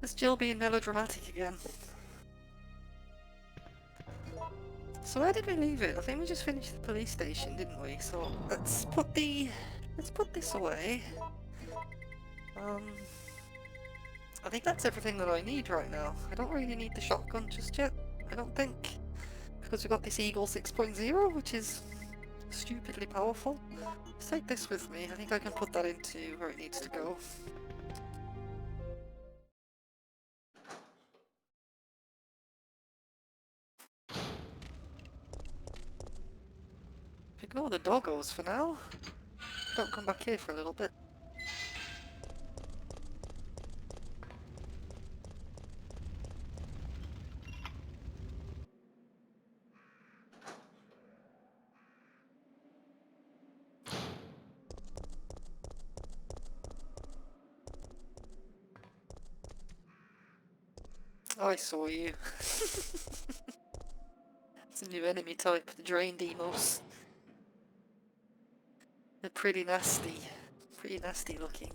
Is Jill being melodramatic again? So where did we leave it? I think we just finished the police station, didn't we? So let's put this away. I think that's everything that I need right now. I don't really need the shotgun just yet, I don't think. Because we've got this Eagle 6.0, which is stupidly powerful. Let's take this with me. I think I can put that into where it needs to go. Ignore the doggos for now. Don't come back here for a little bit. I saw you. It's a new enemy type, the Drain Demos. They're pretty nasty looking.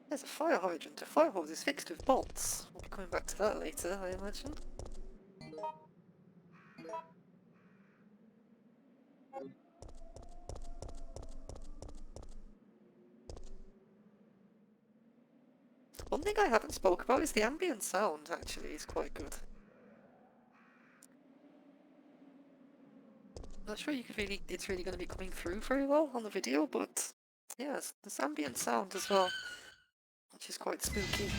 There's a fire hydrant. A fire hose is fixed with bolts. We'll be coming back to that later, I imagine. One thing I haven't spoke about is the ambient sound, actually, is quite good. Not sure it's really going to be coming through very well on the video, but yeah, there's ambient sound as well, which is quite spooky.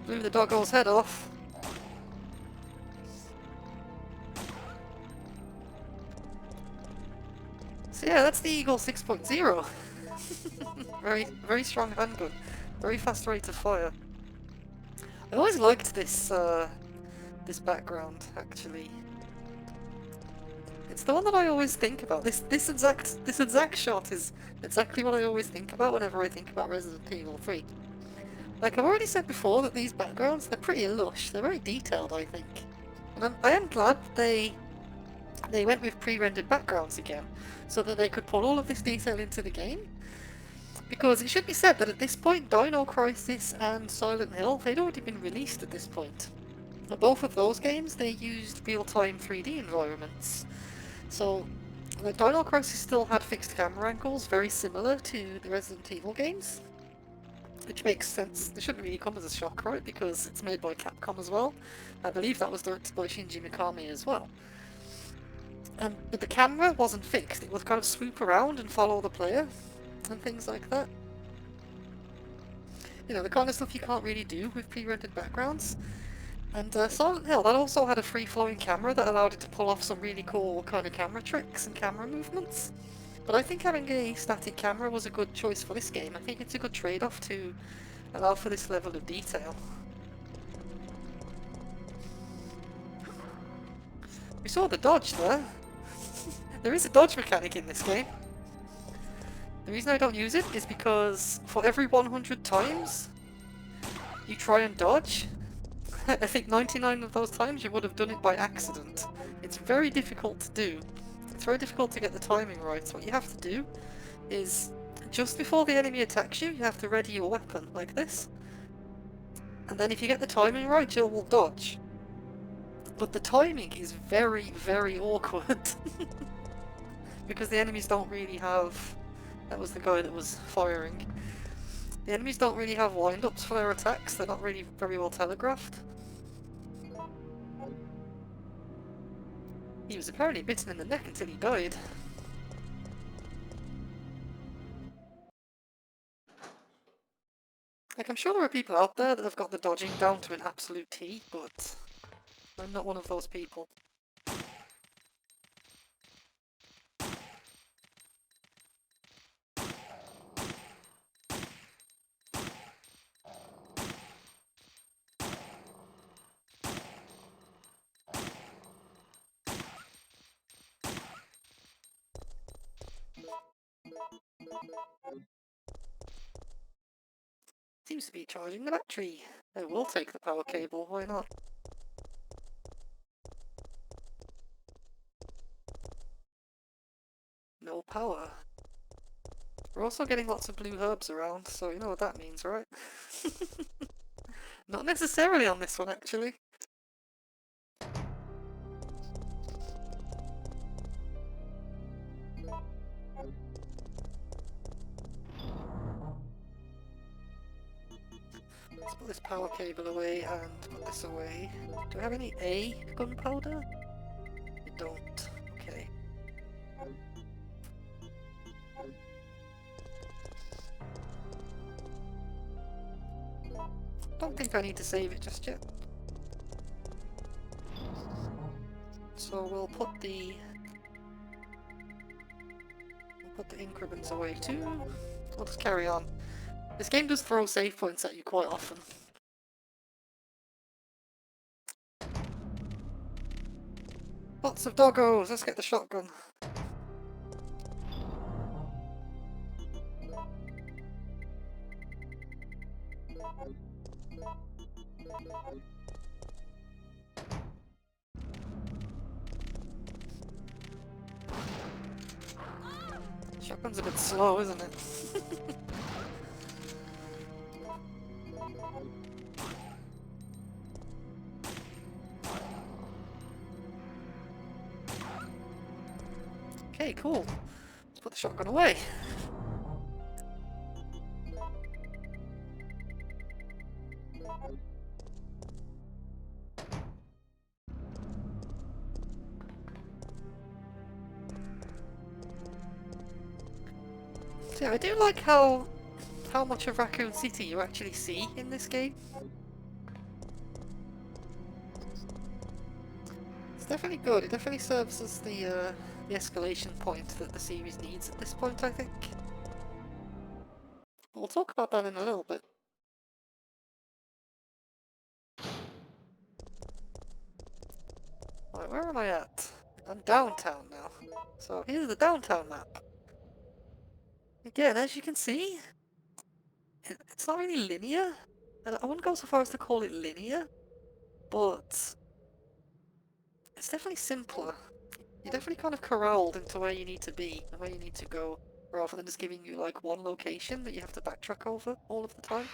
Blew the doggo's head off. So yeah, that's the Eagle 6.0. Very strong handgun. Very fast rate of fire. I always liked this background, actually. It's the one that I always think about. This exact shot is exactly what I always think about whenever I think about Resident Evil 3. Like I've already said before, that these backgrounds, they're pretty lush. They're very detailed, I think. And I am glad they went with pre-rendered backgrounds again, so that they could put all of this detail into the game. Because it should be said that at this point, Dino Crisis and Silent Hill, they'd already been released at this point. Now, both of those games, they used real-time 3D environments. So, the Dino Crisis still had fixed camera angles, very similar to the Resident Evil games. Which makes sense. It shouldn't really come as a shock, right? Because it's made by Capcom as well. I believe that was directed by Shinji Mikami as well. But the camera wasn't fixed. It would kind of swoop around and follow the player and things like that. You know, the kind of stuff you can't really do with pre-rendered backgrounds. And Silent Hill, that also had a free-flowing camera that allowed it to pull off some really cool kind of camera tricks and camera movements. But I think having a static camera was a good choice for this game. I think it's a good trade-off to allow for this level of detail. We saw the dodge there. There is a dodge mechanic in this game. The reason I don't use it is because for every 100 times you try and dodge, I think 99 of those times you would have done it by accident. It's very difficult to do. It's very difficult to get the timing right. So what you have to do is, just before the enemy attacks you, you have to ready your weapon, like this. And then if you get the timing right, Jill will dodge. But the timing is very, very awkward. Because the enemies don't really have... That was the guy that was firing. The enemies don't really have wind-ups for their attacks, they're not really very well telegraphed. He was apparently bitten in the neck until he died. Like, I'm sure there are people out there that have got the dodging down to an absolute T, but I'm not one of those people. seems to be charging the battery. I will take the power cable, why not? No power. We're also getting lots of blue herbs around, so you know what that means, right? Not necessarily on this one, actually. Let's put this power cable away and put this away. Do I have any A gunpowder? I don't. Okay. Don't think I need to save it just yet. So we'll put the increments away too. We'll just carry on. This game does throw save points at you quite often. Lots of doggos! Let's get the shotgun. Shotgun's a bit slow, isn't it? Okay, cool. Let's put the shotgun away. So yeah, I do like how much of Raccoon City you actually see in this game. It's definitely good. It definitely serves as the escalation point that the series needs at this point, I think. We'll talk about that in a little bit. Right, where am I at? I'm downtown now. So here's the downtown map. Again, as you can see, it's not really linear. And I wouldn't go so far as to call it linear, but it's definitely simpler. You're definitely kind of corralled into where you need to be and where you need to go, rather than just giving you like one location that you have to backtrack over all of the time.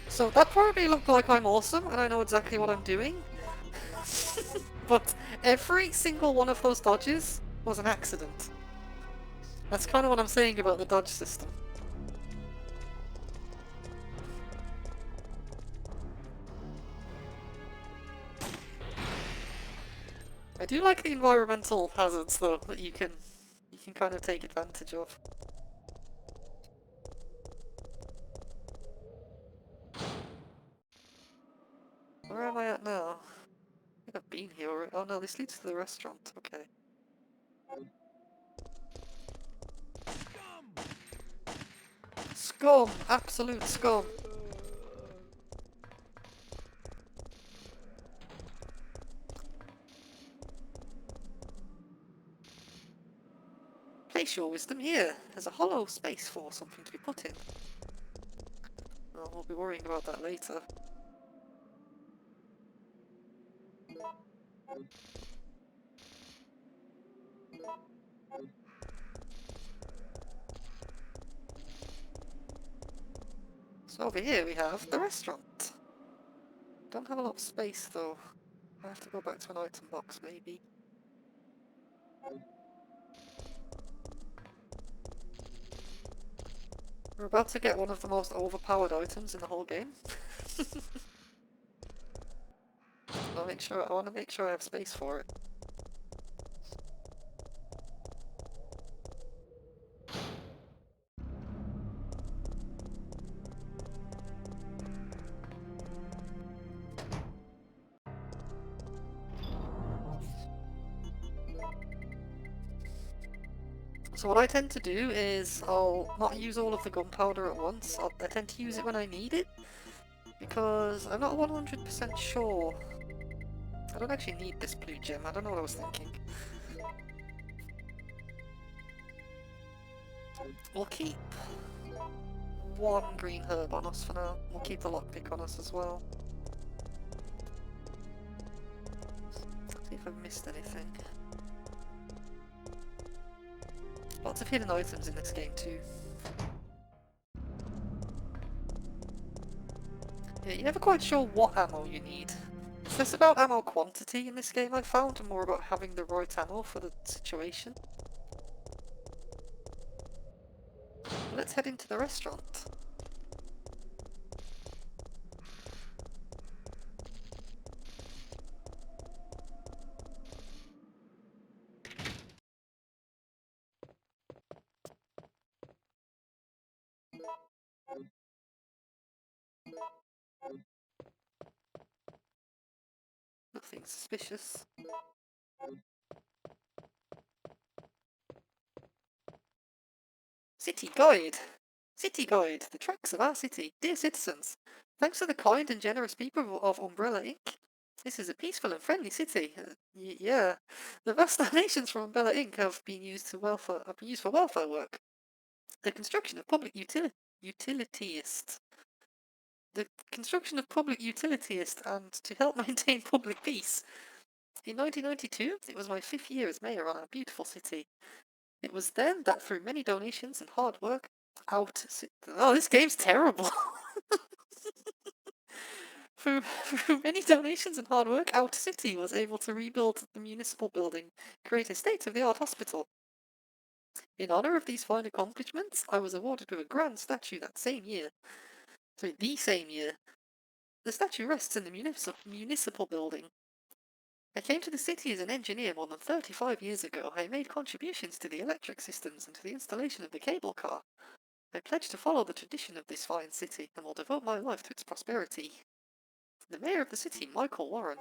So that probably looked like I'm awesome and I know exactly what I'm doing. But every single one of those dodges was an accident. That's kind of what I'm saying about the dodge system. I do like the environmental hazards though, that you can kind of take advantage of. Where am I at now? I think I've been here already. Oh no, this leads to the restaurant, okay. Scum! Absolute scum! Place your wisdom here. There's a hollow space for something to be put in. Well, we'll be worrying about that later. So over here we have the restaurant. Don't have a lot of space though. I have to go back to an item box maybe. We're about to get one of the most overpowered items in the whole game. I want to make sure I have space for it. So what I tend to do is I'll not use all of the gunpowder at once. I tend to use it when I need it, because I'm not 100% sure I don't actually need this blue gem, I don't know what I was thinking. We'll keep one green herb on us for now. We'll keep the lockpick on us as well. See if I've missed anything. Lots of hidden items in this game too. Yeah, you're never quite sure what ammo you need. It's less about ammo quantity in this game, I found, and more about having the right ammo for the situation. Let's head into the restaurant. Nothing suspicious. City Guide! City Guide! The tracks of our city. Dear citizens, thanks to the kind and generous people of Umbrella Inc., this is a peaceful and friendly city. Yeah. The vast donations from Umbrella Inc. have been used for welfare work. The construction of utilitiist. The construction of public utilitiist and to help maintain public peace. In 1992, it was my 5th year as mayor on our beautiful city. It was then that through many donations and hard work, oh, this game's terrible. through many donations and hard work, Out City was able to rebuild the municipal building, create a state-of-the-art hospital. In honor of these fine accomplishments, I was awarded with a grand statue that same year. So the same year. The statue rests in the municipal building. I came to the city as an engineer more than 35 years ago. I made contributions to the electric systems and to the installation of the cable car. I pledge to follow the tradition of this fine city and will devote my life to its prosperity. The mayor of the city, Michael Warren.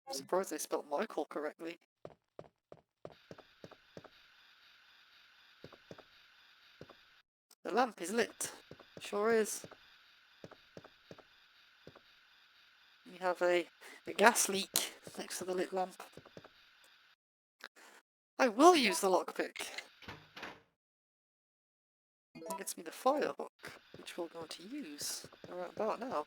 I'm surprised they spelled Michael correctly. The lamp is lit. Sure is. We have a gas leak next to the lit lamp. I will use the lockpick. It gets me the fire hook, which we're going to use right about now.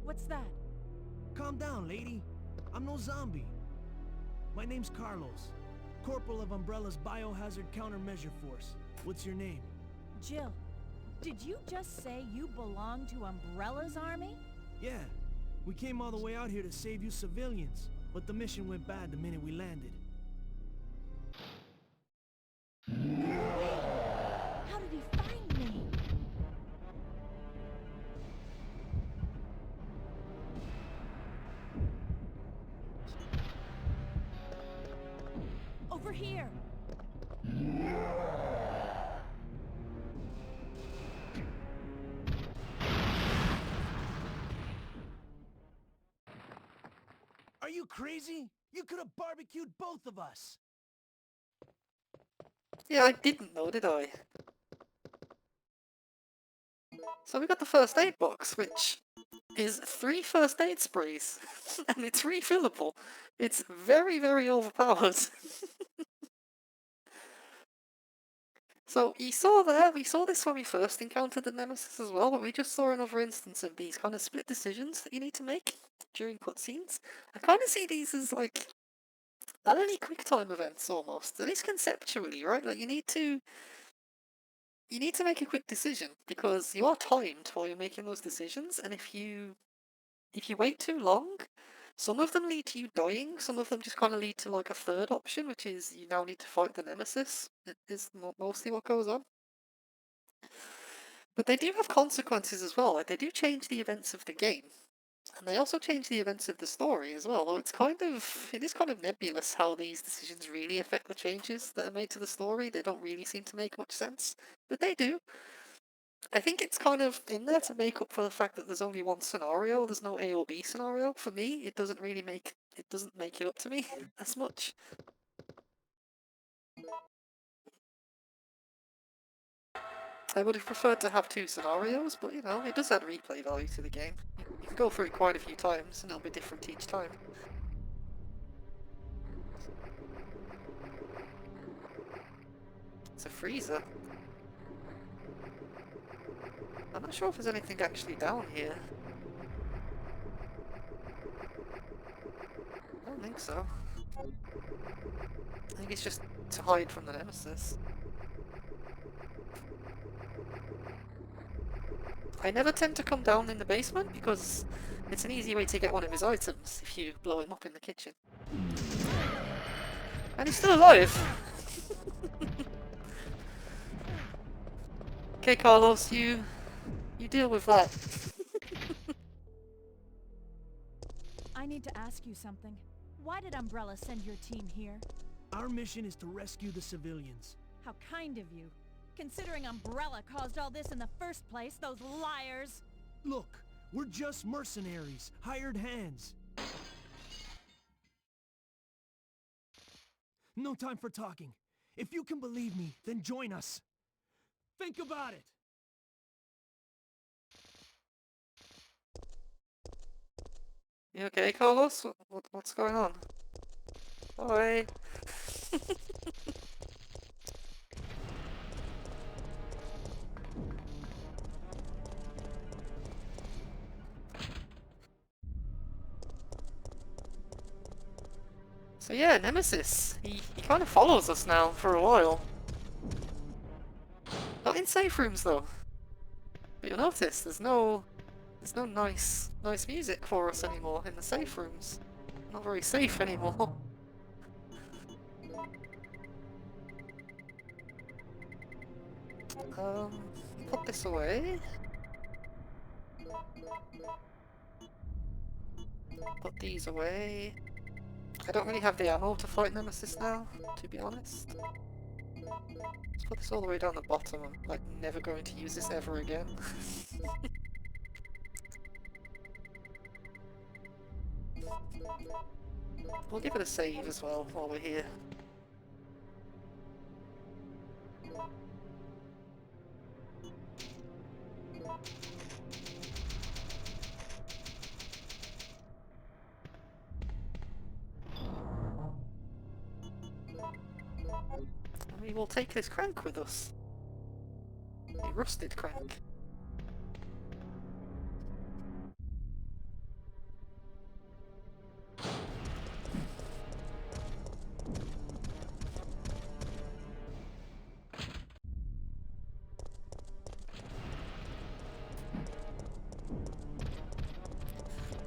What's that? Calm down, lady. I'm no zombie. My name's Carlos, Corporal of Umbrella's Biohazard Countermeasure Force. What's your name? Jill, did you just say you belong to Umbrella's army? Yeah, we came all the way out here to save you civilians, but the mission went bad the minute we landed. How did he find me? Over here! Are you crazy? You could have barbecued both of us! Yeah, I didn't know, did I? So we got the first aid box, which is 3 first aid sprays, and it's refillable. It's very, very overpowered. So we saw this when we first encountered the Nemesis as well, but we just saw another instance of these kind of split decisions that you need to make during cutscenes. I kind of see these as like early QuickTime events almost, at least conceptually, right? Like you need to make a quick decision because you are timed while you're making those decisions, and if you wait too long, some of them lead to you dying, some of them just kind of lead to like a third option, which is you now need to fight the Nemesis. It is mostly what goes on. But they do have consequences as well, like they do change the events of the game. And they also change the events of the story as well, though it is kind of nebulous how these decisions really affect the changes that are made to the story. They don't really seem to make much sense, but they do. I think it's kind of in there to make up for the fact that there's only one scenario. There's no A or B scenario. For me, it doesn't make it up to me as much. I would have preferred to have 2 scenarios, but you know, it does add replay value to the game. You can go through it quite a few times, and it'll be different each time. It's a freezer. I'm not sure if there's anything actually down here. I don't think so. I think it's just to hide from the Nemesis. I never tend to come down in the basement because it's an easy way to get one of his items if you blow him up in the kitchen. And he's still alive! Okay, Carlos, you deal with that. I need to ask you something. Why did Umbrella send your team here? Our mission is to rescue the civilians. How kind of you. Considering Umbrella caused all this in the first place, those liars! Look, we're just mercenaries, hired hands. No time for talking. If you can believe me, then join us. Think about it! You okay, Carlos? What's going on? Hi. So yeah, Nemesis. He kind of follows us now for a while. Not in safe rooms though. But you'll notice there's no nice music for us anymore in the safe rooms. Not very safe anymore. Put this away. Put these away. I don't really have the ammo to fight Nemesis now, to be honest. Let's put this all the way down the bottom. I'm like never going to use this ever again. We'll give it a save as well while we're here. And we will take this crank with us. A rusted crank.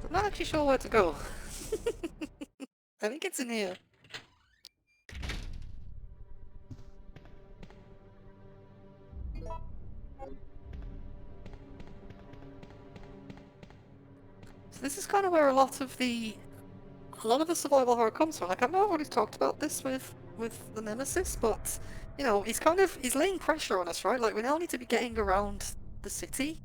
I'm not actually sure where to go. I think it's in here. So this is kind of where a lot of the survival horror comes from. Like, I've not already talked about this with the Nemesis, but you know, he's laying pressure on us, right? Like, we now need to be getting around the city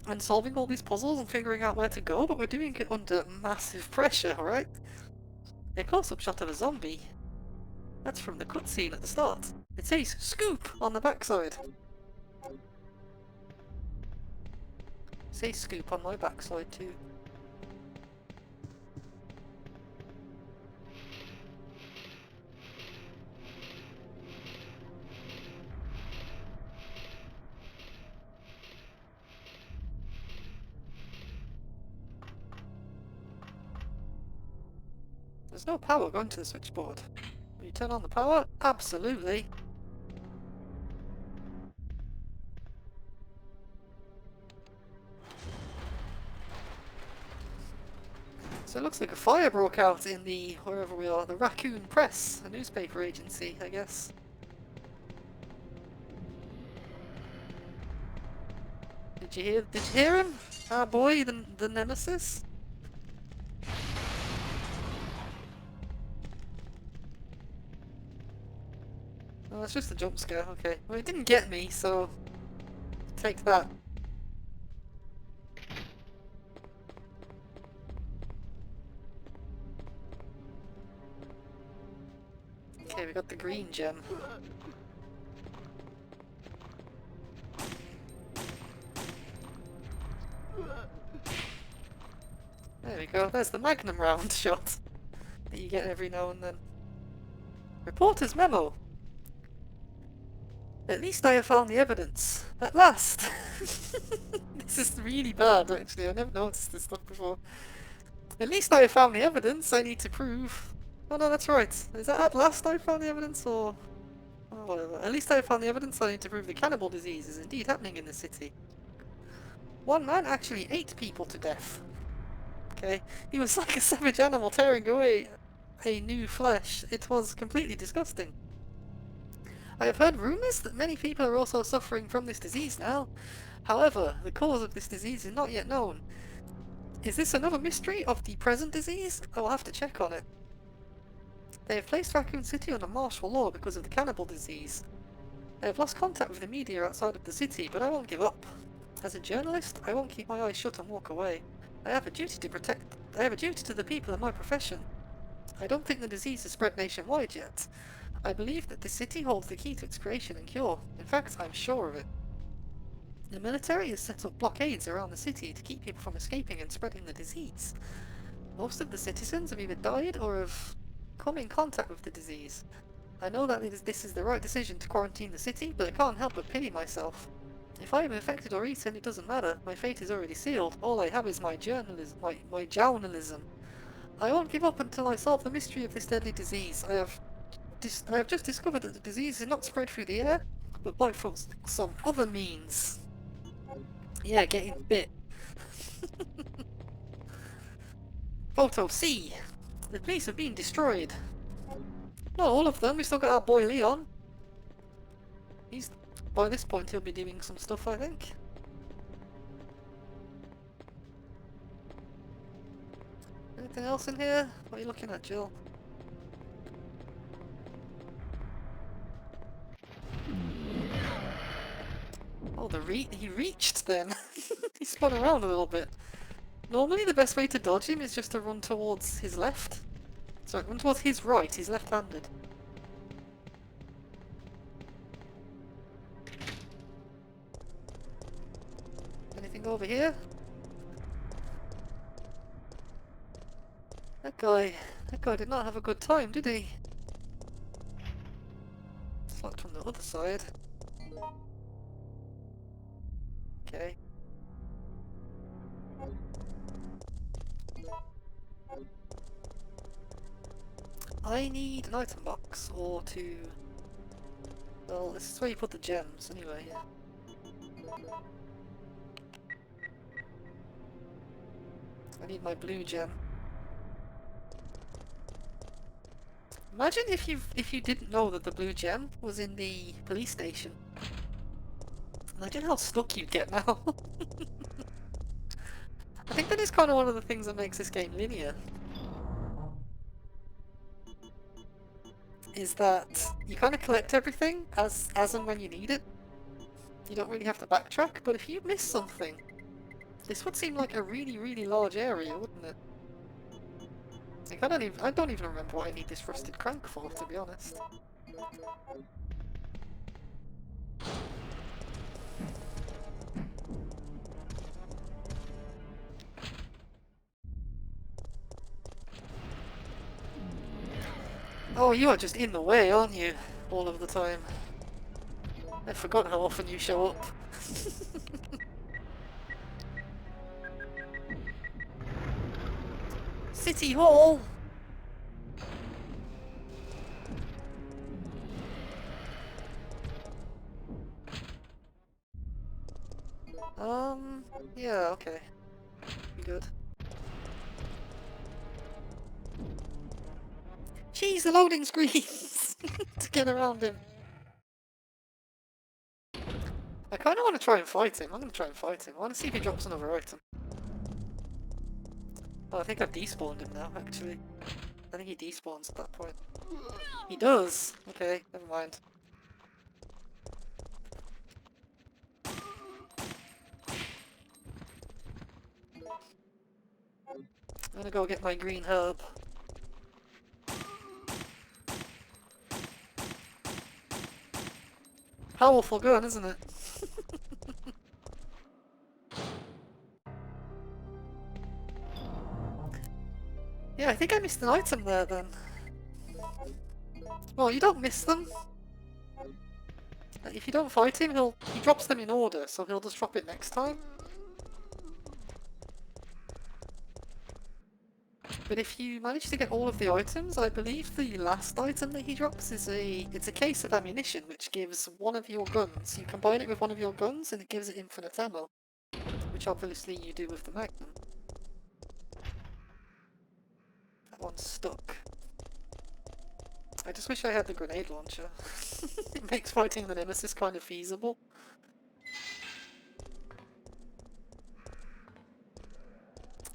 and solving all these puzzles and figuring out where to go, but we're doing it under massive pressure, right? A close-up shot of a zombie. That's from the cutscene at the start. It says "scoop" on the backside. It says "scoop" on my backside too. There's no power going to the switchboard. Will you turn on the power? Absolutely. So it looks like a fire broke out in the, wherever we are, the Raccoon Press, a newspaper agency, I guess. Did you hear him? Our boy, the Nemesis? Oh, it's just a jump scare, okay. Well, it didn't get me, so take that. Okay, we got the green gem. There we go, there's the Magnum round shot that you get every now and then. Reporter's memo. At least I have found the evidence. At last! This is really bad, actually. I never noticed this stuff before. At least I have found the evidence I need to prove. Oh no, that's right. Is that at last I found the evidence, or... Oh, whatever. At least I have found the evidence I need to prove the cannibal disease is indeed happening in the city. One man actually ate people to death. Okay? He was like a savage animal tearing away a new flesh. It was completely disgusting. I have heard rumours that many people are also suffering from this disease now. However, the cause of this disease is not yet known. Is this another mystery of the present disease? I will have to check on it. They have placed Raccoon City under martial law because of the cannibal disease. I have lost contact with the media outside of the city, but I won't give up. As a journalist, I won't keep my eyes shut and walk away. I have a duty to the people in my profession. I don't think the disease has spread nationwide yet. I believe that the city holds the key to its creation and cure. In fact, I'm sure of it. The military has set up blockades around the city to keep people from escaping and spreading the disease. Most of the citizens have either died or have come in contact with the disease. I know that this is the right decision to quarantine the city, but I can't help but pity myself. If I am infected or eaten, it doesn't matter. My fate is already sealed. All I have is my journalism. My journalism. I won't give up until I solve the mystery of this deadly disease. I have just discovered that the disease is not spread through the air, but by some other means. Yeah, getting bit. Photo C. The police have been destroyed. Not all of them. We still got our boy Leon. By this point he'll be doing some stuff, I think. Anything else in here? What are you looking at, Jill? Oh, he reached then. He spun around a little bit. Normally the best way to dodge him is just to run towards his left. Sorry, run towards his right, he's left-handed. Anything over here? That guy did not have a good time, did he? It's locked from the other side. Okay. I need an item box, or to... Well, this is where you put the gems, anyway. I need my blue gem. Imagine if you didn't know that the blue gem was in the police station. Imagine how stuck you'd get now. I think that is kind of one of the things that makes this game linear. Is that you kind of collect everything as and when you need it. You don't really have to backtrack, but if you miss something, this would seem like a really, really large area, wouldn't it? Like, I don't even remember what I need this rusted crank for, to be honest. Oh, you are just in the way, aren't you? All of the time. I forgot how often you show up. City Hall! Yeah, okay. Good. Jeez, the loading screens! To get around him. I kind of want to try and fight him. I'm going to try and fight him. I want to see if he drops another item. Oh, I think I've despawned him now, actually. I think he despawns at that point. He does! Okay, never mind. I'm gonna go get my green herb. Powerful gun, isn't it? Yeah, I think I missed an item there then. Well, you don't miss them. If you don't fight him, he drops them in order, so he'll just drop it next time. But if you manage to get all of the items, I believe the last item that he drops is it's a case of ammunition, which gives one of your guns. You combine it with one of your guns, and it gives it infinite ammo, which obviously you do with the Magnum. That one's stuck. I just wish I had the grenade launcher. It makes fighting the Nemesis kind of feasible.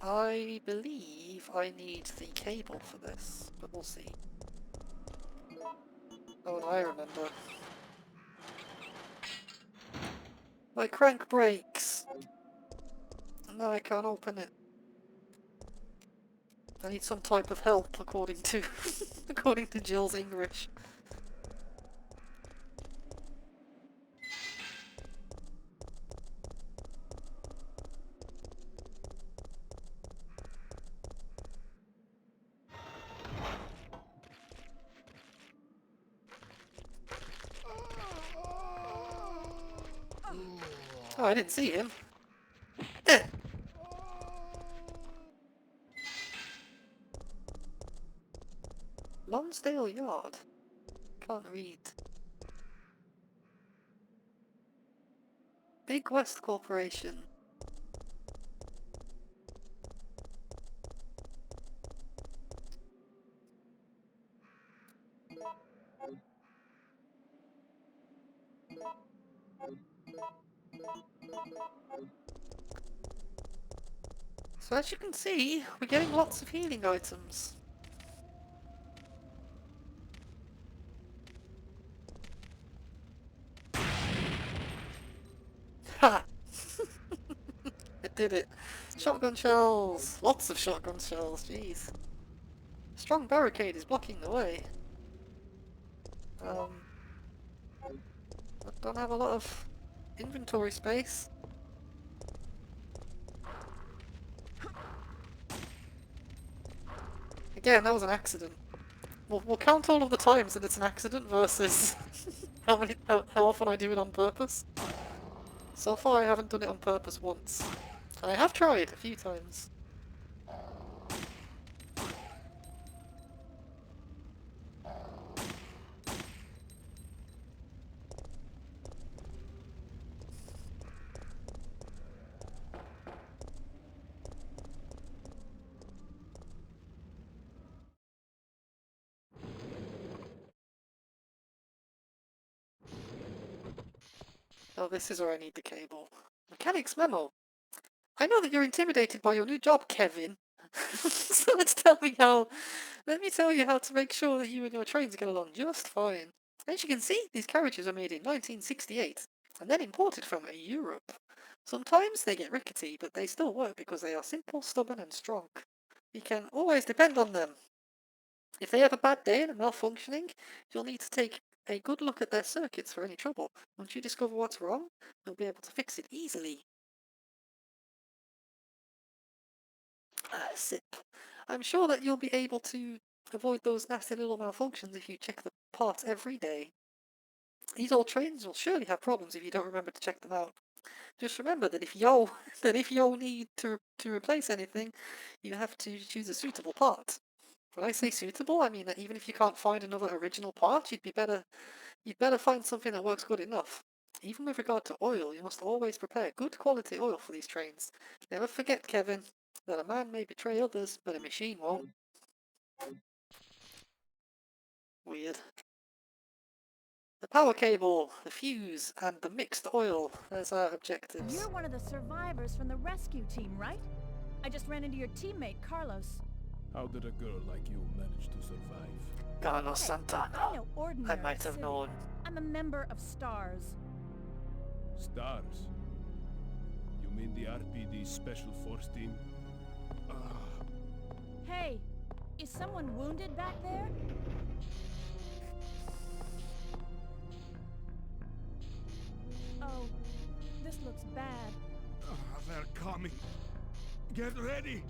I believe I need the cable for this, but we'll see. Oh, no, I remember. My crank breaks! No, I can't open it. I need some type of help, according to according to Jill's English. Oh, I didn't see him. Lonsdale Yard? Can't read. Big West Corporation. So as you can see, we're getting lots of healing items. Ha! It did it. Shotgun shells! Lots of shotgun shells, jeez. Strong barricade is blocking the way. I don't have a lot of inventory space. Again, that was an accident. We'll count all of the times that it's an accident versus how often I do it on purpose. So far I haven't done it on purpose once. And I have tried a few times. Oh, this is where I need the cable. Mechanic's memo. I know that you're intimidated by your new job, Kevin. So let me tell you how to make sure that you and your trains get along just fine. As you can see, these carriages are made in 1968, and then imported from Europe. Sometimes they get rickety, but they still work because they are simple, stubborn, and strong. You can always depend on them. If they have a bad day and are malfunctioning, you'll need to take a good look at their circuits for any trouble. Once you discover what's wrong, you'll be able to fix it easily. Sip. I'm sure that you'll be able to avoid those nasty little malfunctions if you check the parts every day. These old trains will surely have problems if you don't remember to check them out. Just remember that if you need to replace anything, you have to choose a suitable part. When I say suitable, I mean that even if you can't find another original part, you'd better find something that works good enough. Even with regard to oil, you must always prepare good quality oil for these trains. Never forget, Kevin, that a man may betray others, but a machine won't. Weird. The power cable, the fuse, and the mixed oil as our objectives. You're one of the survivors from the rescue team, right? I just ran into your teammate, Carlos. How did a girl like you manage to survive? Carlos Santana. I'm no ordinary I might have civilian. known. I'm a member of STARS. Stars? You mean the RPD Special Force Team? Hey, is someone wounded back there? Oh, this looks bad. They're coming. Get ready.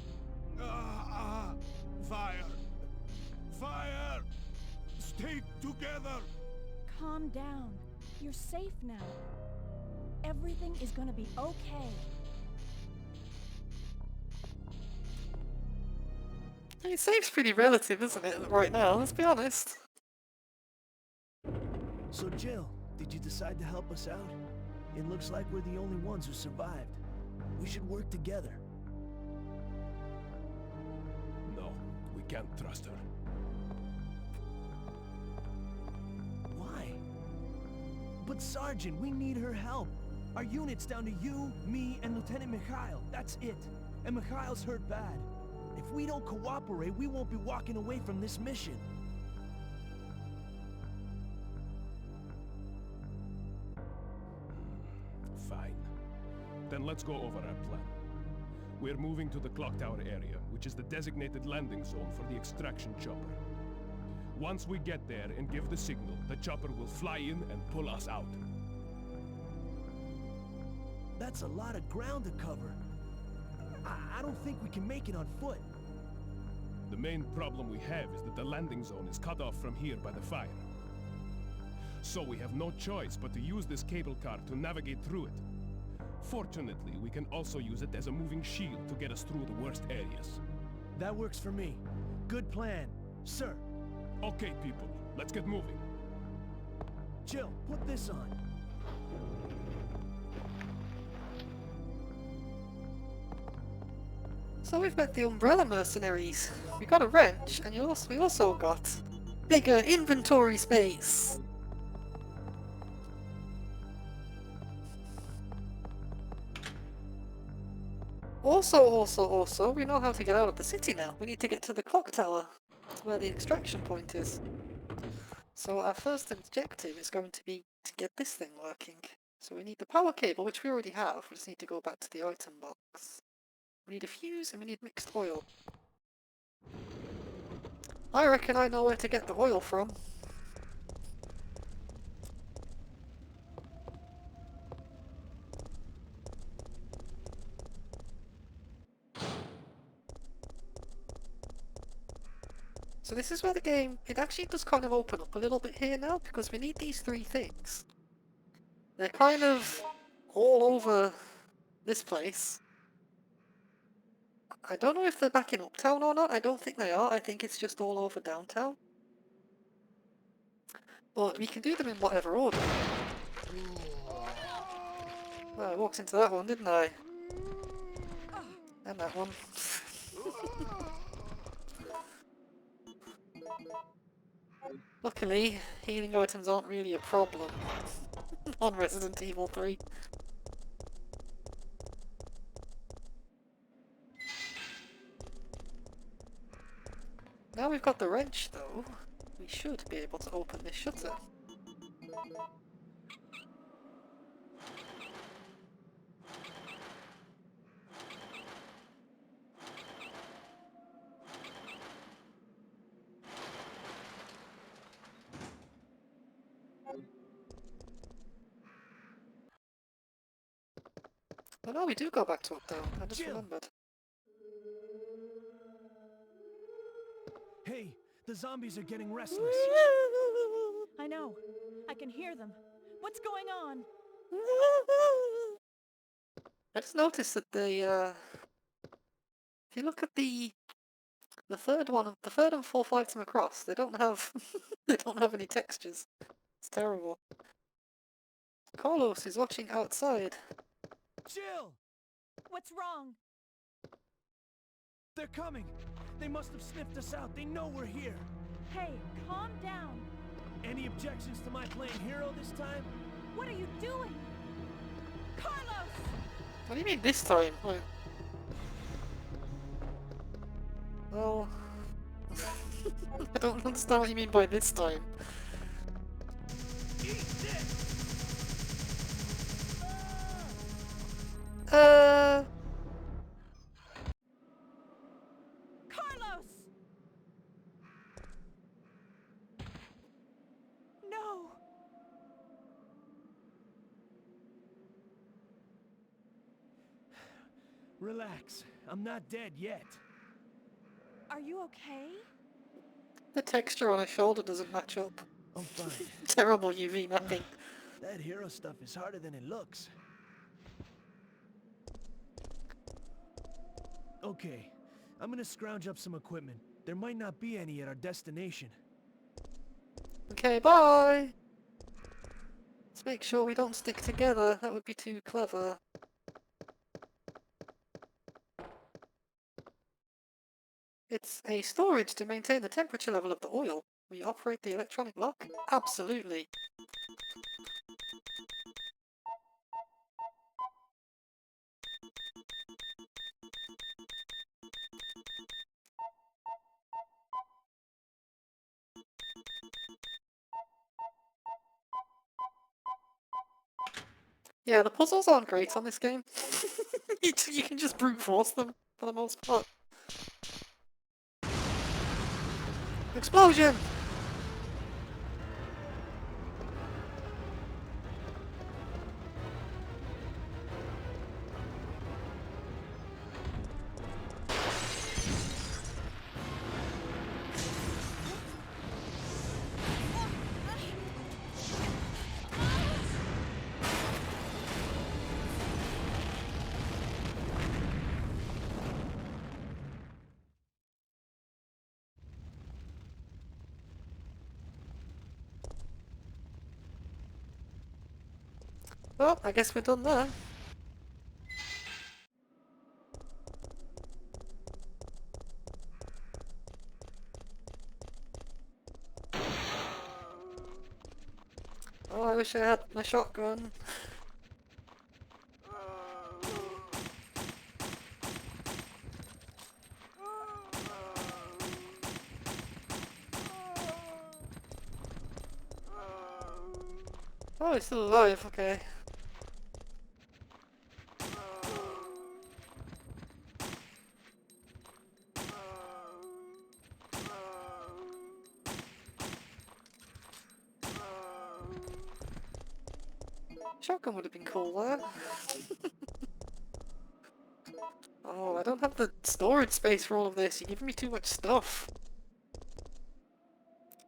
Fire. Fire. Stay together. Calm down. You're safe now. Everything is gonna be okay. It seems pretty relative, isn't it, right now? Let's be honest. So Jill, did you decide to help us out? It looks like we're the only ones who survived. We should work together. No, we can't trust her. Why? But Sergeant, we need her help. Our unit's down to you, me, and Lieutenant Mikhail. That's it. And Mikhail's hurt bad. If we don't cooperate, we won't be walking away from this mission. Fine. Then let's go over our plan. We're moving to the clock tower area, which is the designated landing zone for the extraction chopper. Once we get there and give the signal, the chopper will fly in and pull us out. That's a lot of ground to cover. I don't think we can make it on foot. The main problem we have is that the landing zone is cut off from here by the fire. So we have no choice but to use this cable car to navigate through it. Fortunately, we can also use it as a moving shield to get us through the worst areas. That works for me. Good plan, sir. Okay, people, let's get moving. Jill, put this on. So we've met the Umbrella Mercenaries. We got a wrench, and we also got bigger inventory space. Also, we know how to get out of the city now. We need to get to the clock tower, where the extraction point is. So our first objective is going to be to get this thing working. So we need the power cable, which we already have. We just need to go back to the item box. We need a fuse and we need mixed oil. I reckon I know where to get the oil from. So this is where the game, it actually does kind of open up a little bit here now, because we need these three things. They're kind of all over this place. I don't know if they're back in Uptown or not. I don't think they are. I think it's just all over downtown. But we can do them in whatever order. Well, I walked into that one, didn't I? And that one. Luckily, healing items aren't really a problem on Resident Evil 3. Now we've got the wrench, though, we should be able to open this shutter. Oh no, we do go back to Uptown. I just remembered. Hey, the zombies are getting restless. I know. I can hear them. What's going on? I just noticed that if you look at the third and fourth item across, they don't have they don't have any textures. It's terrible. Carlos is watching outside. Jill! What's wrong? They're coming! They must have sniffed us out. They know we're here. Hey, calm down. Any objections to my playing hero this time? What are you doing? Carlos! What do you mean this time? Like, well, I don't understand what you mean by this time. Eat this! Carlos! Relax. I'm not dead yet. Are you okay? The texture on her shoulder doesn't match up. I'm fine. Terrible UV mapping. That hero stuff is harder than it looks. Okay, I'm gonna scrounge up some equipment. There might not be any at our destination. Okay, bye! Let's make sure we don't stick together. That would be too clever. It's a storage to maintain the temperature level of the oil. We operate the electronic lock? Absolutely. Yeah, the puzzles aren't great on this game. You can just brute force them, for the most part. Explosion! Well, I guess we're done there. Oh, I wish I had my shotgun. Oh, he's still alive, okay. Shotgun would have been cool there. Oh, I don't have the storage space for all of this. You're giving me too much stuff.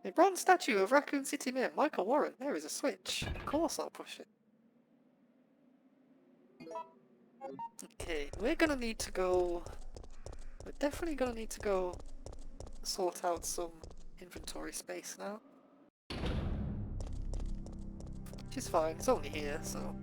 A bronze statue of Raccoon City Mayor Michael Warren. There is a switch. Of course I'll push it. Okay, we're gonna need to go... We're definitely gonna need to go sort out some inventory space now. Which is fine, it's only here, so...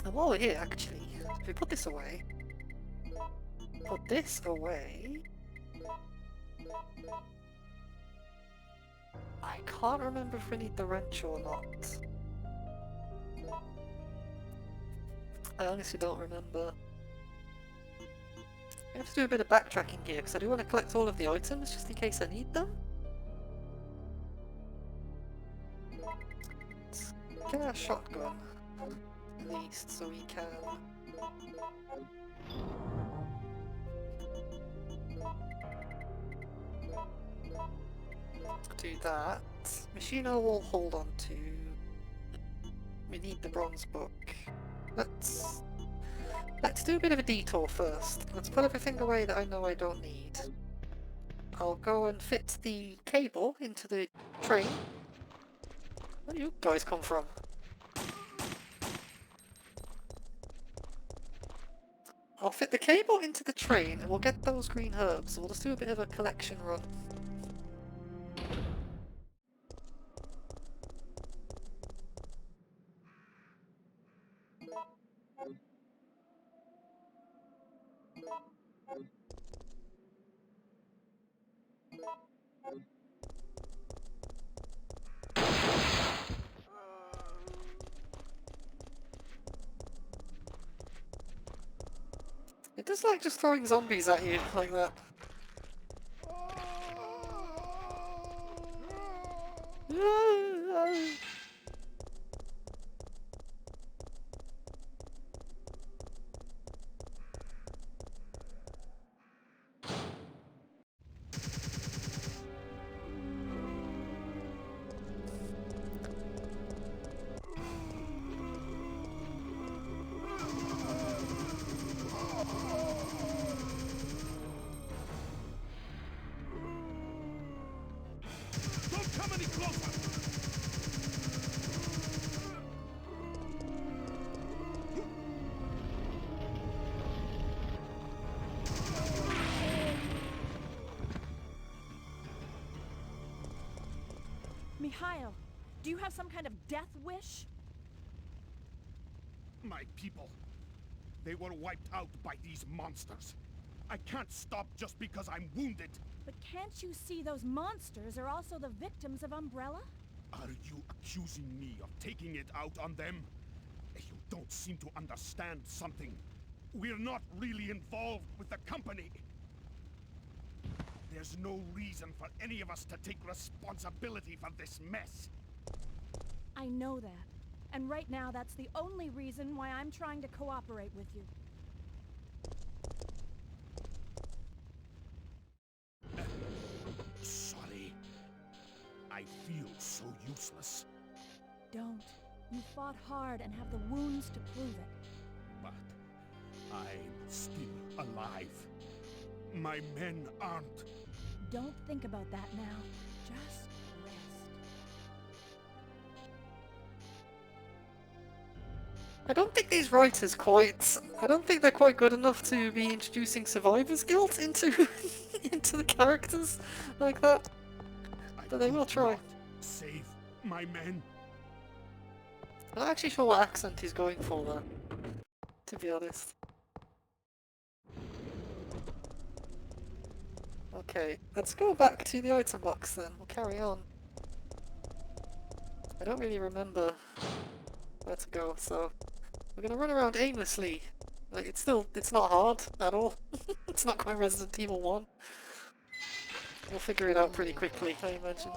And while we're here, actually, if we put this away... Put this away... I can't remember if we need the wrench or not. I honestly don't remember. I have to do a bit of backtracking here because I do want to collect all of the items just in case I need them. Let's get our shotgun at least so we can do that. Machino will hold on to. We need the bronze book. Let's do a bit of a detour first. Let's put everything away that I know I don't need. I'll go and fit the cable into the train. Where do you guys come from? I'll fit the cable into the train and we'll get those green herbs. We'll just do a bit of a collection run. It does like just throwing zombies at you like that. Mikhail, do you have some kind of death wish? My people. They were wiped out by these monsters. I can't stop just because I'm wounded. But can't you see those monsters are also the victims of Umbrella? Are you accusing me of taking it out on them? You don't seem to understand something. We're not really involved with the company. There's no reason for any of us to take responsibility for this mess. I know that. And right now, that's the only reason why I'm trying to cooperate with you. Sorry. I feel so useless. Don't. You fought hard and have the wounds to prove it. But I'm still alive. My men aren't. Don't think about that now. Just rest. I don't think these writers quite... I don't think they're quite good enough to be introducing survivor's guilt into into the characters like that. But they will try. Not save my men. I'm not actually sure what accent he's going for there, to be honest. Okay, let's go back to the item box then. We'll carry on. I don't really remember where to go, so we're gonna run around aimlessly. Like, it's not hard at all. It's not quite Resident Evil 1. We'll figure it out pretty quickly, I imagine.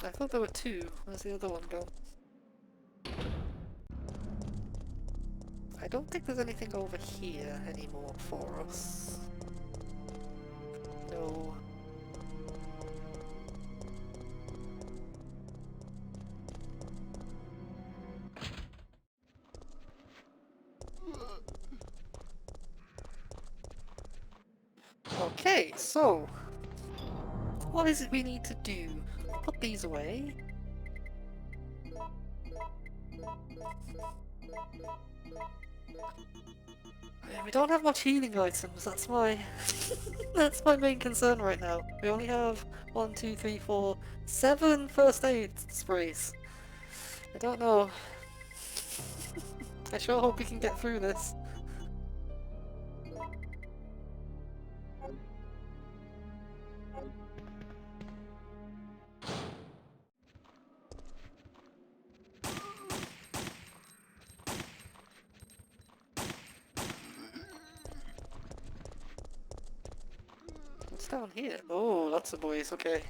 I thought there were two. Where's the other one gone? I don't think there's anything over here anymore for us. No. Okay, so what is it we need to do? Put these away. We don't have much healing items, that's my that's my main concern right now. We only have 1, 2, 3, 4, 7 first aid sprays. I don't know. I sure hope we can get through this. What's down here? Oh, lots of boys, okay.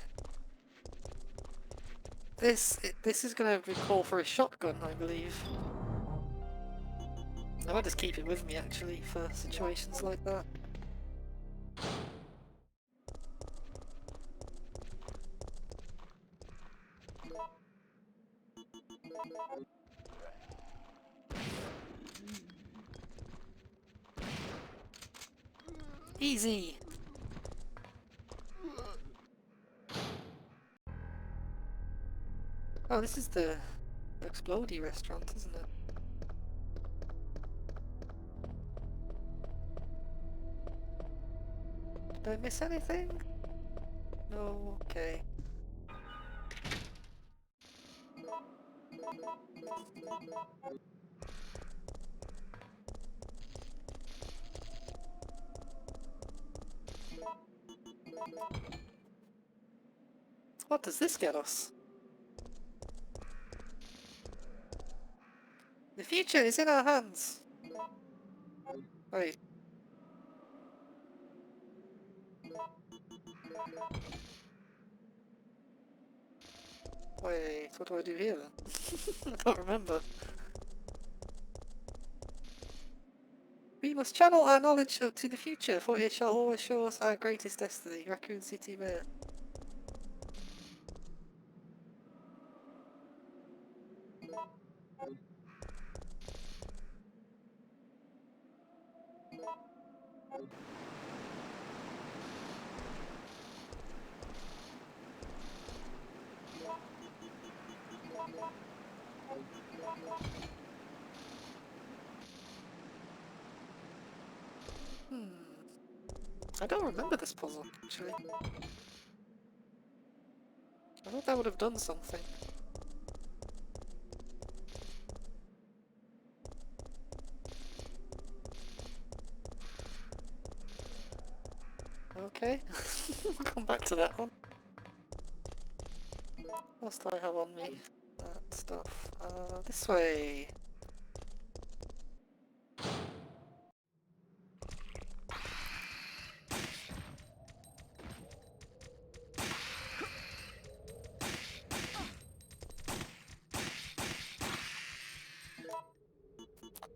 This is gonna be call for a shotgun, I believe. I might just keep it with me actually for situations like that. Easy! Oh, this is the Explodey restaurant, isn't it? Did I miss anything? No, okay. What does this get us? The future is in our hands! Wait. Wait, what do I do here then? I don't remember. We must channel our knowledge to the future, for it shall always show us our greatest destiny. Raccoon City Mayor. I don't remember this puzzle, actually. I thought that would have done something. Okay, we'll come back to that one. What else do I have on me? That stuff. This way.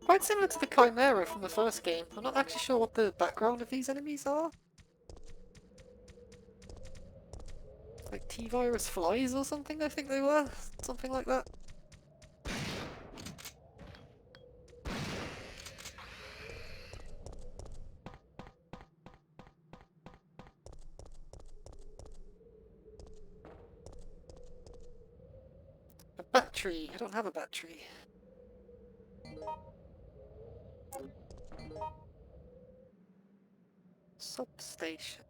Quite similar to the Chimera from the first game. I'm not actually sure what the background of these enemies are. Like T-virus flies or something, I think they were. Something like that. A battery. I don't have a battery. Substation.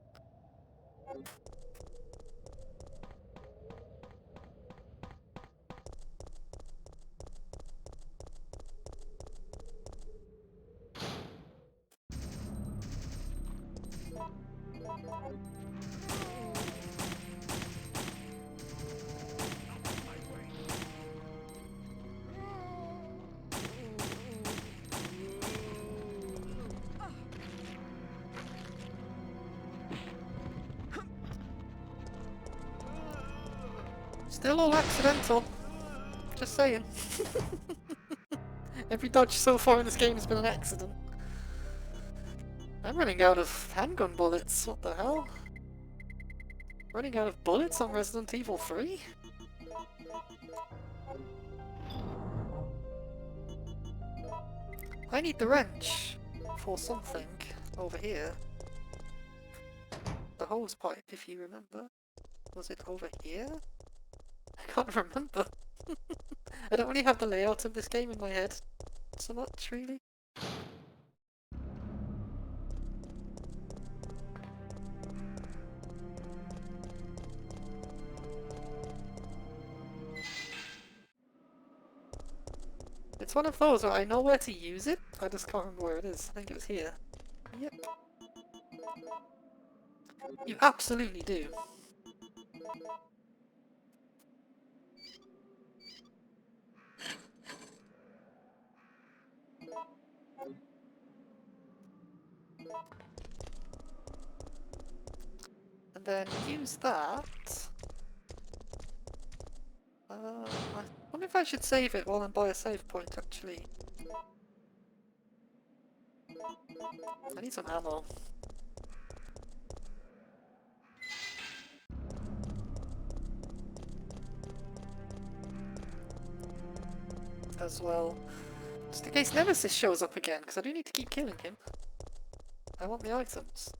Still all accidental. Just saying. Every dodge so far in this game has been an accident. I'm running out of handgun bullets, what the hell? Running out of bullets on Resident Evil 3? I need the wrench for something over here. The hose pipe, if you remember. Was it over here? I can't remember. I don't really have the layout of this game in my head so much, really. It's one of those where I know where to use it, I just can't remember where it is. I think it was here. Yep. You absolutely do. And then use that. I wonder if I should save it while I'm by a save point, actually. I need some ammo. As well. Just in case Nemesis shows up again, because I do need to keep killing him. I want the items.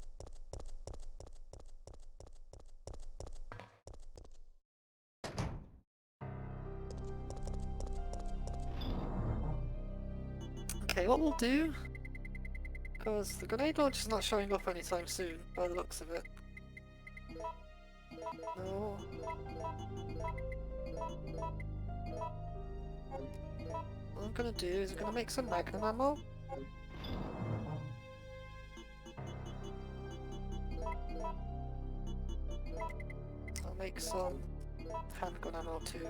Okay, what we'll do, because the grenade launcher's not showing up anytime soon, by the looks of it. No. What I'm gonna do is I'm gonna make some magnum ammo. I'll make some handgun ammo too.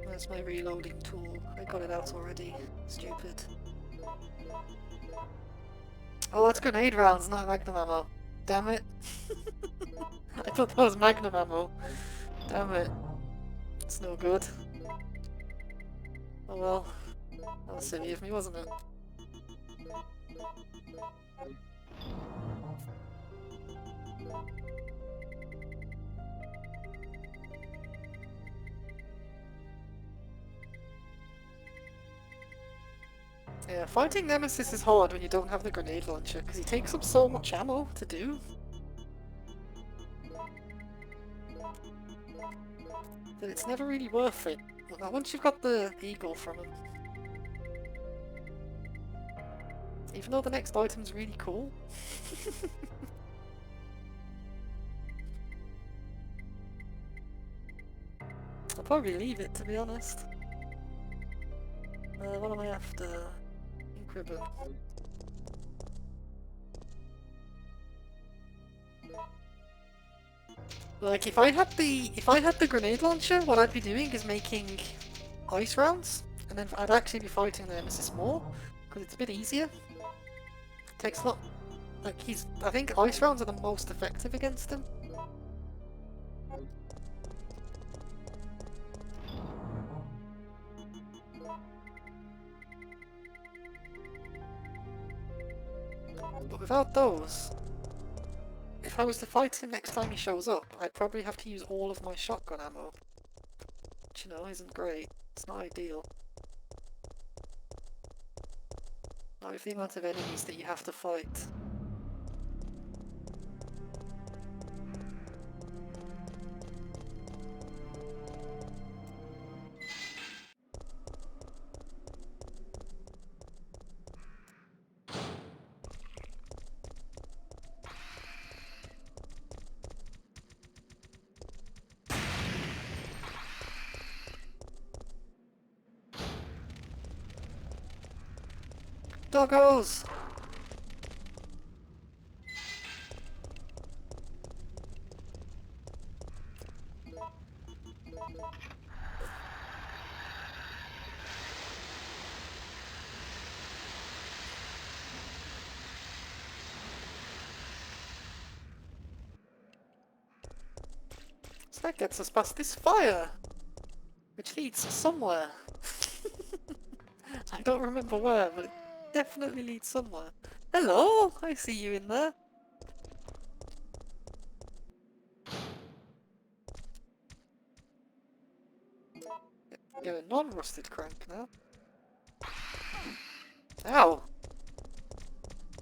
Where's my reloading tool? I got it out already. Stupid. Oh, that's grenade rounds, not magnum ammo. Damn it. I thought that was magnum ammo. Damn it. It's no good. Oh well. That was silly of me, wasn't it? Yeah, fighting Nemesis is hard when you don't have the grenade launcher, because he takes up so much ammo to do. That it's never really worth it Now, once you've got the eagle from him, even though the next item's really cool, I'll probably leave it, to be honest. What am I after? Ink ribbon. Like, if I had the grenade launcher, what I'd be doing is making ice rounds, and then I'd actually be fighting the Nemesis more, because it's a bit easier. It takes a lot. Like, I think ice rounds are the most effective against him. But without those, if I was to fight him next time he shows up, I'd probably have to use all of my shotgun ammo. Which, you know, isn't great. It's not ideal. Not with the amount of enemies that you have to fight. Doggos! So that gets us past this fire, which leads somewhere. I don't remember where, but it definitely leads somewhere. Hello! I see you in there. You're a non-rusted crank now. Ow!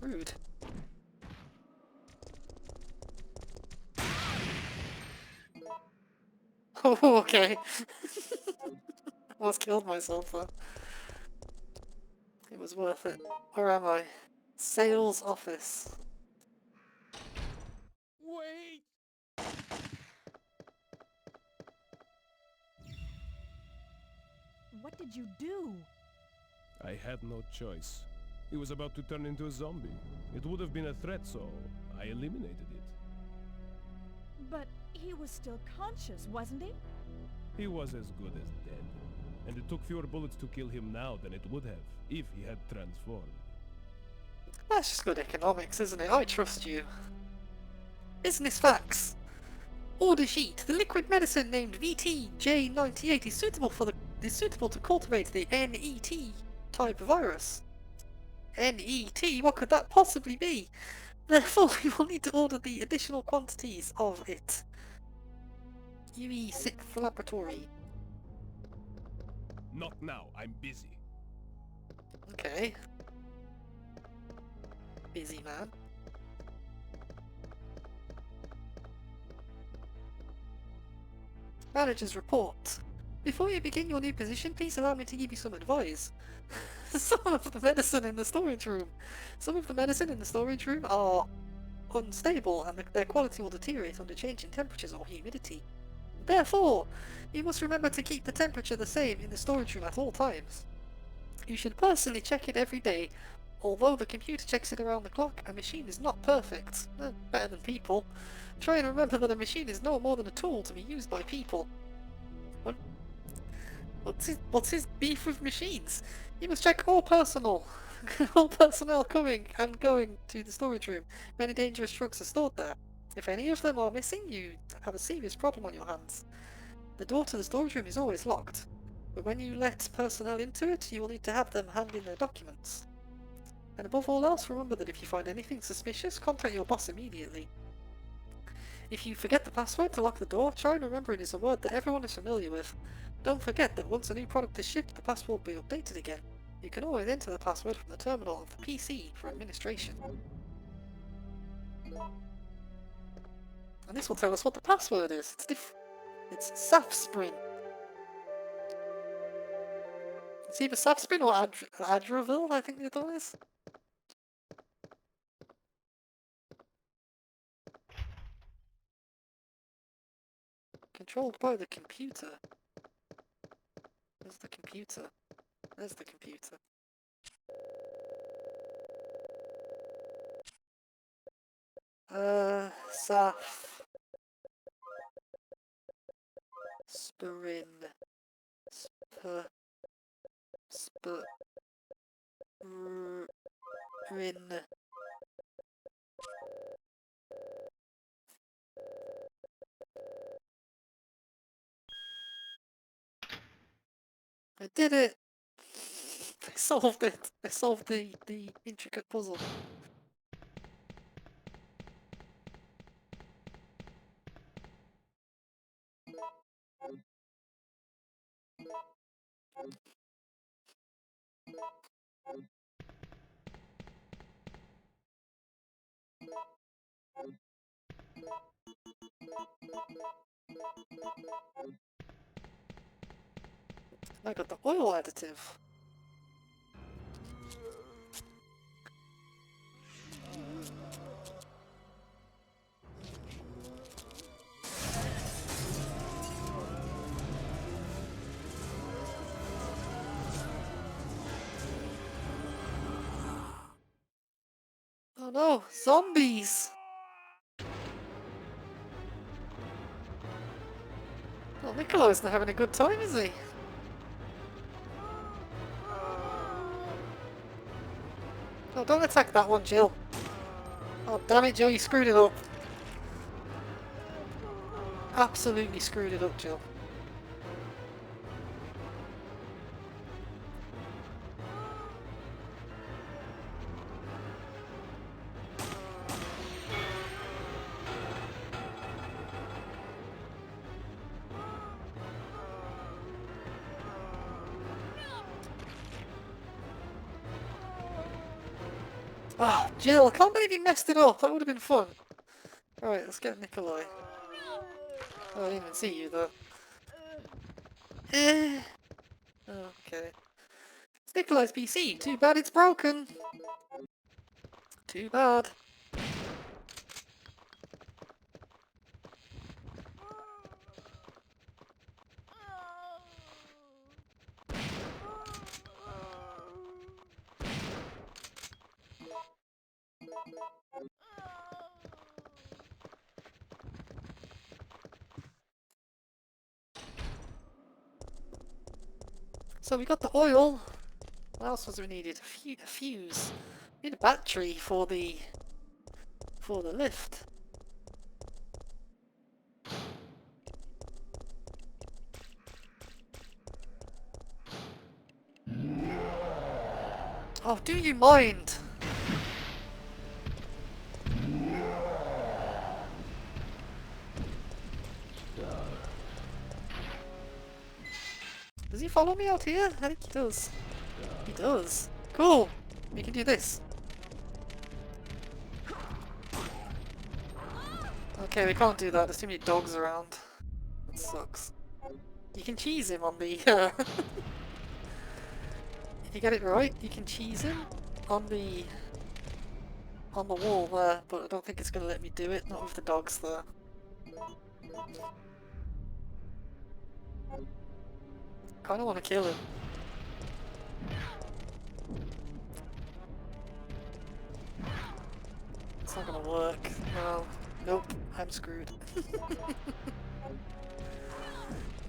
Rude. Oh, okay. Almost killed myself there. It was worth it. Where am I? Sales office. Wait! What did you do? I had no choice. He was about to turn into a zombie. It would have been a threat, so I eliminated it. But he was still conscious, wasn't he? He was as good as dead. And it took fewer bullets to kill him now than it would have if he had transformed. That's just good economics, isn't it? I trust you. Business facts. Order sheet. The liquid medicine named VTJ98 is suitable to cultivate the NET type virus. NET? What could that possibly be? Therefore, we will need to order the additional quantities of it. UE 6th Laboratory. Not now, I'm busy. Okay. Busy man. Manager's report. Before you begin your new position, please allow me to give you some advice. Some of the medicine in the storage room are unstable and their quality will deteriorate under changing temperatures or humidity. Therefore, you must remember to keep the temperature the same in the storage room at all times. You should personally check it every day. Although the computer checks it around the clock, a machine is not perfect. Better than people. Try and remember that a machine is no more than a tool to be used by people. What's his beef with machines? You must check all personnel. All personnel coming and going to the storage room. Many dangerous drugs are stored there. If any of them are missing, you have a serious problem on your hands. The door to the storage room is always locked, but when you let personnel into it, you will need to have them hand in their documents. And above all else, remember that if you find anything suspicious, contact your boss immediately. If you forget the password to lock the door, try and remember it is a word that everyone is familiar with. Don't forget that once a new product is shipped, the password will be updated again. You can always enter the password from the terminal of the PC for administration. And this will tell us what the password is. It's Safsprin. It's either Sapspin or Adraville, I think the other one is. Controlled by the computer. Where's the computer? There's the computer. Saf. Spirin. Rin. I did it! I solved it! I solved the intricate puzzle. I got the oil additive. Oh no, zombies! Oh, Nikolai's not having a good time, is he? Oh, don't attack that one, Jill. Oh, damn it, Jill, you screwed it up. Absolutely screwed it up, Jill. Ah, Jill, I can't believe you messed it up. That would have been fun. Alright, let's get Nikolai. Oh, I didn't even see you, though. Okay. It's Nikolai's PC. Too bad it's broken. Too bad. So we got the oil. What else was we needed? A fuse. We need a battery for the lift. Oh, do you mind? Does he follow me out here? I think he does. He does. Cool. We can do this. Okay, we can't do that. There's too many dogs around. That sucks. You can cheese him on the... If you get it right, you can cheese him on the wall there, but I don't think it's going to let me do it, not with the dogs there. Kinda want to kill him. It's not gonna work. No. Nope. I'm screwed.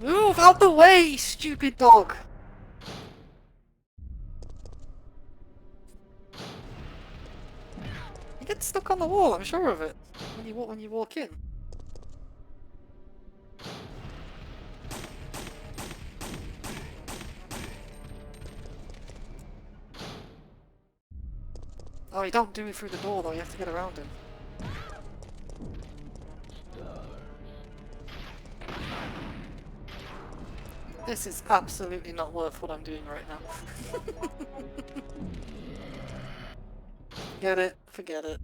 Move out the way, stupid dog! You get stuck on the wall, I'm sure of it. When you walk in. Oh, you don't do it through the door though, you have to get around him. This is absolutely not worth what I'm doing right now. Get it? Forget it.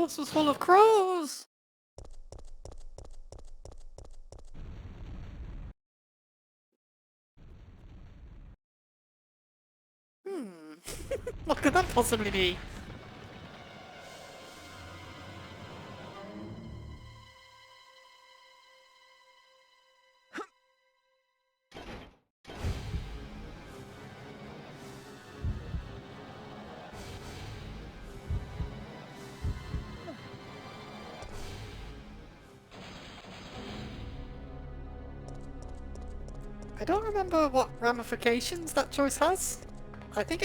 house was full of crows! What could that possibly be? I don't remember what ramifications that choice has. I think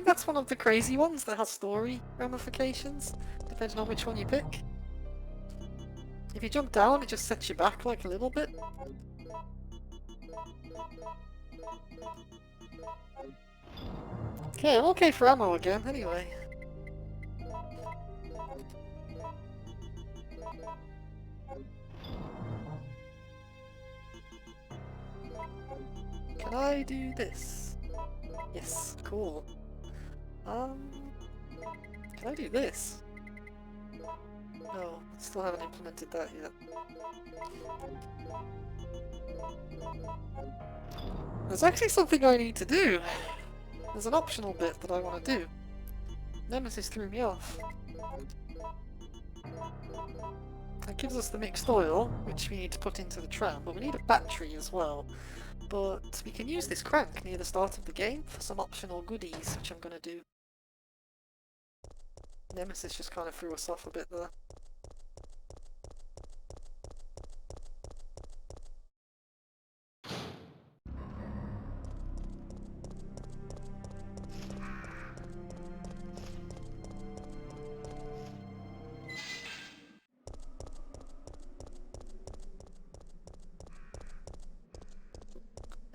that's one of the crazy ones that has story ramifications, depending on which one you pick. If you jump down, it just sets you back like a little bit. Okay, I'm okay for ammo again, anyway. Can I do this? Yes, cool. Can I do this? No, still haven't implemented that yet. There's actually something I need to do. There's an optional bit that I want to do. Nemesis threw me off. That gives us the mixed oil, which we need to put into the tram, but we need a battery as well. But we can use this crank near the start of the game for some optional goodies, which I'm going to do. Nemesis just kind of threw us off a bit there.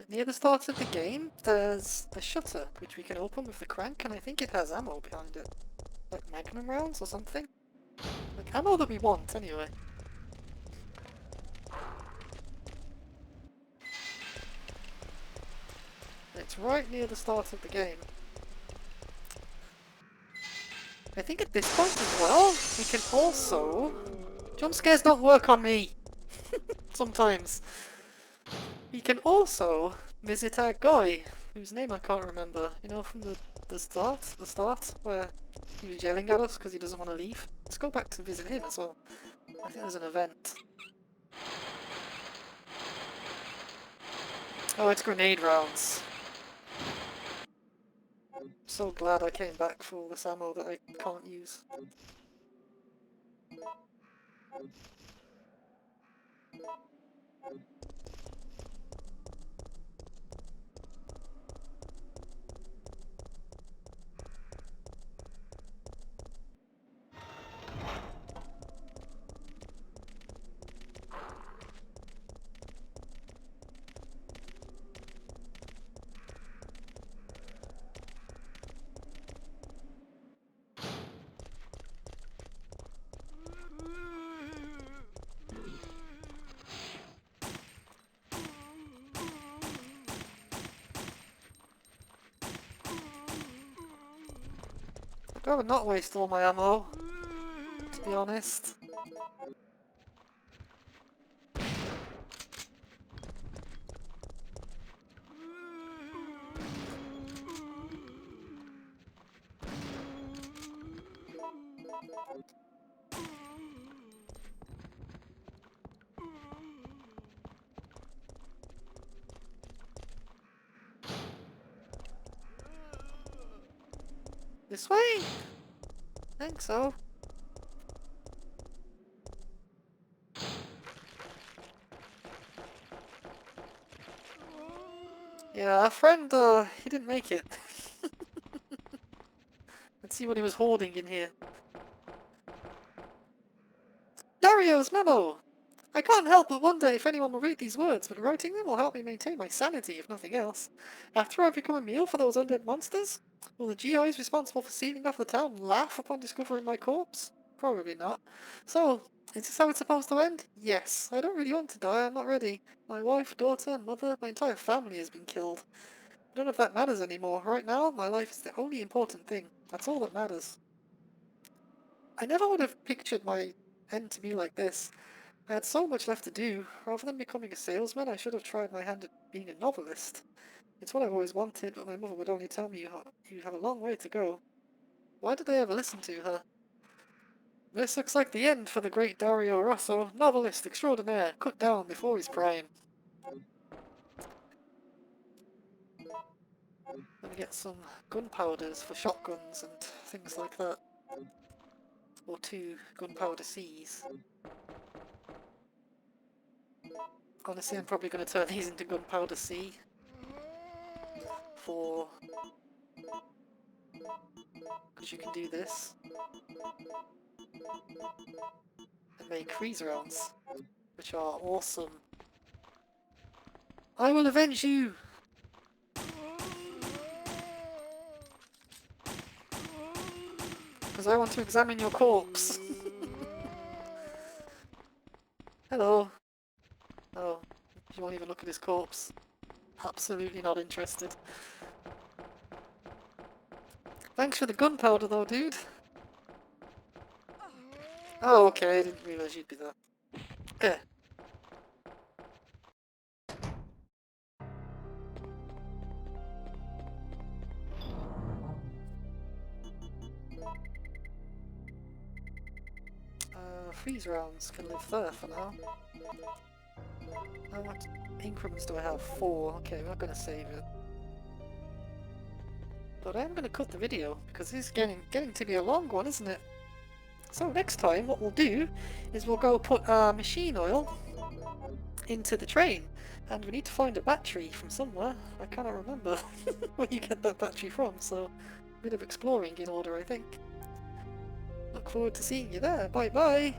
Near the start of the game, there's a shutter, which we can open with the crank, and I think it has ammo behind it. Like magnum rounds or something? Like ammo that we want, anyway. It's right near the start of the game. I think at this point as well, we can also... Jump scares don't work on me! Sometimes. We can also visit our guy, whose name I can't remember. You know, from the start, where he was yelling at us because he doesn't want to leave. Let's go back to visit him as well. I think there's an event. Oh, it's grenade rounds. I'm so glad I came back for all this ammo that I can't use. I'd rather not waste all my ammo, to be honest. This way? I think so. Yeah, our friend, he didn't make it. Let's see what he was hoarding in here. Dario's memo! I can't help but wonder if anyone will read these words, but writing them will help me maintain my sanity, if nothing else. After I become a meal for those undead monsters? Will the GIs responsible for sealing off the town laugh upon discovering my corpse? Probably not. So, is this how it's supposed to end? Yes. I don't really want to die, I'm not ready. My wife, daughter, mother, my entire family has been killed. None of that matters anymore. Right now, my life is the only important thing. That's all that matters. I never would have pictured my end to be like this. I had so much left to do. Rather than becoming a salesman, I should have tried my hand at being a novelist. It's what I've always wanted, but my mother would only tell me you have a long way to go. Why did they ever listen to her? This looks like the end for the great Dario Rosso, novelist extraordinaire, cut down before his prime. Let me get some gunpowders for shotguns and things like that. Or 2 gunpowder C's. Honestly, I'm probably going to turn these into gunpowder C. Because you can do this. And make freeze rounds, which are awesome. I will avenge you! Because I want to examine your corpse. Hello. Oh, you won't even look at his corpse. Absolutely not interested. Thanks for the gunpowder though, dude. Oh, okay, I didn't realise you'd be there. Okay. Freeze rounds can live there for now. How much increments do I have? 4. Okay, we're not going to save it. But I am going to cut the video, because it's getting to be a long one, isn't it? So next time, what we'll do is we'll go put machine oil into the train. And we need to find a battery from somewhere. I cannot remember where you get that battery from, so a bit of exploring in order, I think. Look forward to seeing you there. Bye bye!